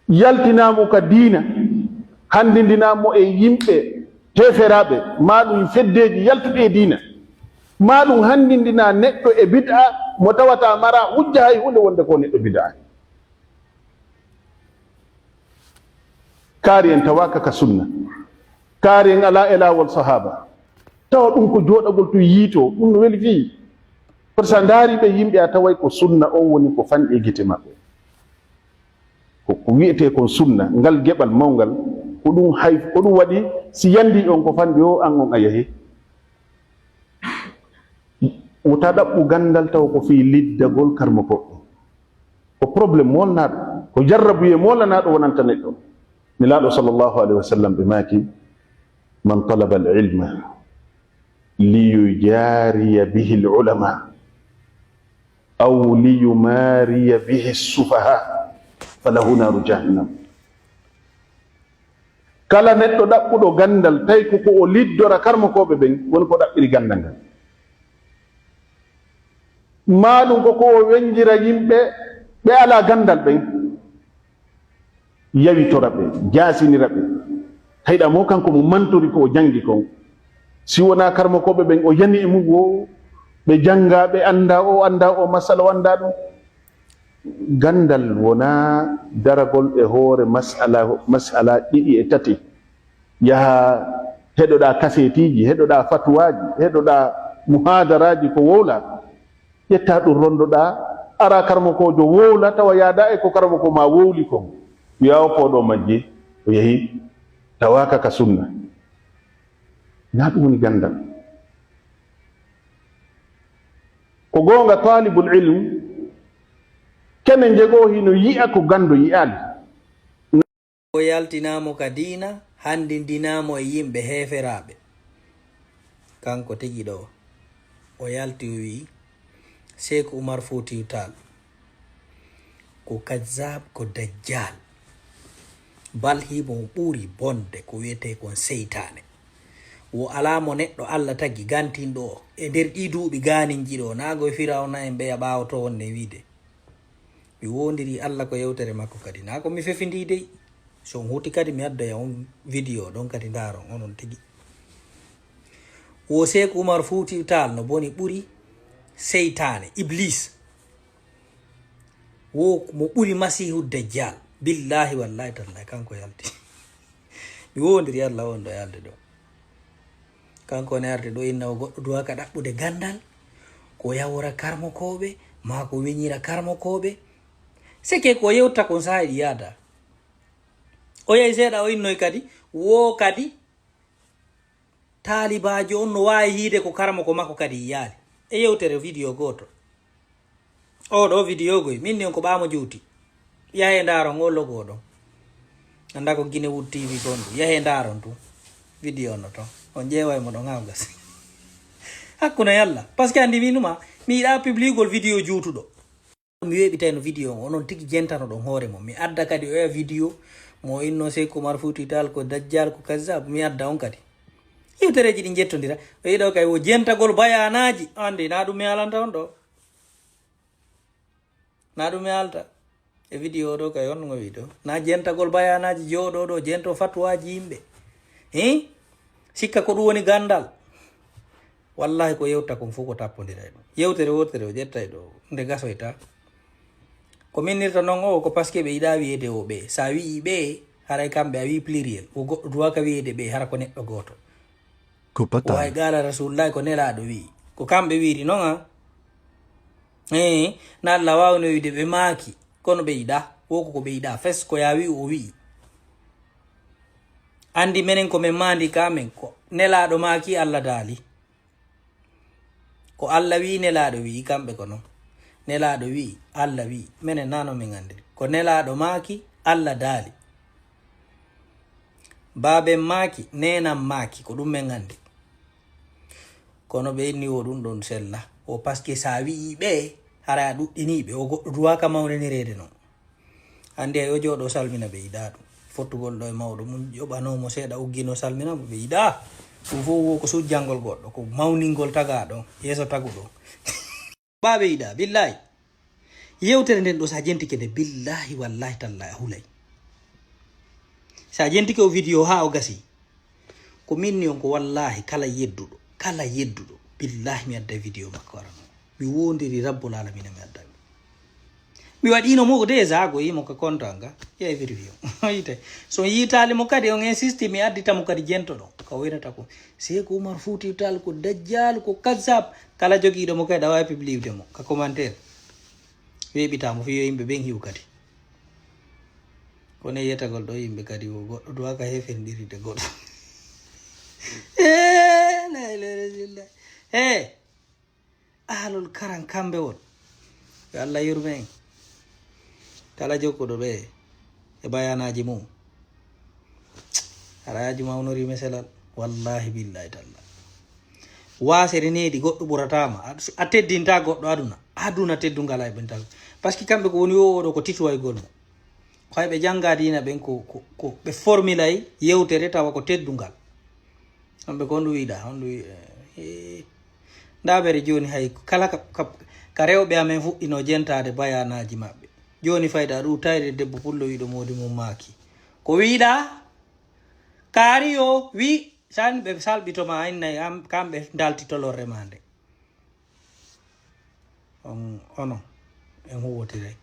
yaltinamo ka diina handindinamo e yimɓe heferaɓe maɗum feddeji yaltuɗe e diina maɗum handindina neɗɗo e bid'a mo tawata mara hujja hay hunde wonde ko neɗɗo bid'a kaari en tawaka ka sunna kaari en ala e lawol sahaba tawa ɗum ko joɗagol to yiito ɗum no weli fi par ce ndaari ɓe yimɓe a taway ko sunna on woni ko fanɗe gite maɓɓe ko wiyete kon sunna ngal geɓal mawgal ko ɗum waɗi si yandi on ko fanɗi o an on a yahi wota ɗaɓɓu gandal taw ko fi liddagol karma koɗɗo ko probléme molnaɗo ko jarrabuye molanaɗo wonanta neɗɗo nelaɗo sallllahu alayhi wa sallam ɓe maaki man talaba al ilma liyujariya bihi l ulama aw liyumariya bihi sufaha falahu naru jahannam kala neɗɗo ɗaɓɓuɗo gandal tawi ko o liddora karmakoɓe ɓen woni ko ɗaɓɓiri gandal ngal maɗum koko o wenjira yimɓe ɓe ala gandal ɓen yawitora ɓe jasinira ɓe tawiɗa mo kanko mo mantori ko o jangi kon si wona karmakoɓe ɓen o yani e mum wo ɓe janga ɓe anda o masala o anda ɗum gandal wona daragol e hoore masala ɗiɗi e tati yaha heɗoɗa kasetiji heɗoɗa fatuwaji heɗoɗa muhadaraji ko wowla ƴetta ɗum rondoɗa ara karmakojo wowla tawa yaada e ko karmako ma wowli kon wiya o poɗo majje o yehi tawaka ka sunna na ɗum woni gandal ko gonga talibul ilm kene jego hino yi'a ko gando yi'ali o yaltinamo ka diina handindinamo e yimɓe heferaɓe kanko tigi ɗo o yalti o wi Sheikh Umar Foutiyou Tall ko kazzab ko dajjal bal himo ɓuri bonde ko wiyete kon seytane wo alamo neɗɗo Allah tagi gantinɗo o e nder ɗi duuɓi ganinji ɗo nago e firawna en ɓeya ɓawoto wonde wiide mi wondiri Allah ko yewtere makko kadi na ko mi fefindi dey so huti kadi mi adda on vidéo ɗon kadi daron onon tigi wo Sheikh Umar Foutiyou Tall no boni ɓuri seytane iblis wo mo ɓuri masihu dajjal billahi wallahi tallahi kanko yalti mi wondiri Allah on ɗo yalde ɗo kanko ne arde ɗo inna o goɗɗo duwaka ɗaɓɓude gandal ko yawora karmokoɓe ma ko weñira karmokoɓe seke ko yewta kon sahi ɗi yaada o yehi seeɗa o innoy kadi wo kadi taalibajo on no wawi hiide ko karmoko makko kadi yaali e yewtere vidéo goto oɗo vidéo goy min ni on ko ɓamo juuti yahe daron o logo ɗon anda ko Guinewood TV gonɗu yahe daron tu vidéo no ton on ƴeewa mo ɗon hawgas hakkuno yalla par ce que andi minuma mi yiɗa publigol vidéo juutuɗo mi weɓitayno vidéo on onon tigi jentano ɗon hoore mum mi adda kadi oya vidéo mo inno Sheikh Umar Foutiyou Tall ko dajjal ko kazzab mi adda on kadi yewtereji ɗi jettodira o yiɗo kay wo jentagol bayanaji andi na ɗum mi alanta on ɗo na ɗum mi alta e vidéo ɗo kay on ngo wi ɗo na jentagol bayanaji joɗo ɗo jento fatwaji yimɓe sikka ko ɗum woni gandal wallahi ko yewta kon fof ko tappodiray ɗum yewtere wotere o ƴettay ɗo nde gasoyta ko minnirta noon o ko par ce que ɓe yiɗa wiyede o ɓe sa wii ɓe haray kamɓe a wi pluriel o goɗɗo duwaka wiyede ɓe hara ko neɗɗo goto o hay gala rasulullahi ko nelaɗo wi ko kamɓe wiri noon a na Allah wawno wiide ɓe maaki kono ɓe yiɗa woko ko ɓe yiɗa fes ko ya wi o wi andi menen ko min mandi kamen ko nelaɗo maaki Allah daali ko Allah wi nelaɗo wi kamɓe ko noon nelaɗo wi Allah wi menen nano min andiri ko nelaɗo maaki Allah daali baben maaki nenan maaki ko ɗum min andi kono ɓe inni o ɗum ɗon sella o par ce que sa wi ɓe hara a ɗuɗɗiniɓe o goɗɗo duwaka mawninirede noon andi ay o jooɗo salmina ɓe yiɗa ɗum fottugol ɗo e mawɗo mum ƴoɓanomo seeɗa uggino salminamo ɓe yiɗa ɗum fof wo ko sujjangol goɗɗo ko mawningol taga ɗon yeeso tagu ɗon baɓe yiɗa billahi yewtere nden ɗo sa jentike nde billahi wallahi tallahi a hulay sa jentike o vidéo ha o gasi ko minni on ko wallahi kala yedduɗo billahi mi adda vidéo makko warano mi wondiri rabbul alamina mi adda mi waɗino mo déjà go yimo ko kontanga yeyi vérifié yite so yitali mo kadi on insiste mi addita mo kadi jento ɗo ko waynata ko Seku Oumar Fouti Tall ko dajjal ko kazzab kala jogiiɗo mo kadi awawi publiwde mo ka commentaire weeɓitamo fiyo yimɓe ɓen hiw kadi kono yetagol ɗo yimɓe kadi o goɗɗo duwaka hefendiride goɗɗo la ilaha illallah alol karan kamɓe won yo Allah yurme en kala jokkuɗo ɓe e bayanaji mum haraji mawnori meselal wallahi billahi talla wasere needi goɗɗo ɓuratama a teddinta goɗɗo aduna teddungal ay ɓen tal par ce que kamɓe ko woni oɗo ko titowaygol mo koye ɓe jangga dina ɓen ko ɓe formulay yewtere tawa ko teddungal kamɓe ko honɗum wiɗa honɗum ndaɓere joni hay kala ka rewɓe amen fuɗɗino jentade bayanaji maɓɓe joni fayda ɗu tayde debbo pullo wiɗo modi mum maaki ko wiɗa kaari o wi san ɓe salɓitoma aynnayi kamɓe daltitolorre ma nde onon en huwotiray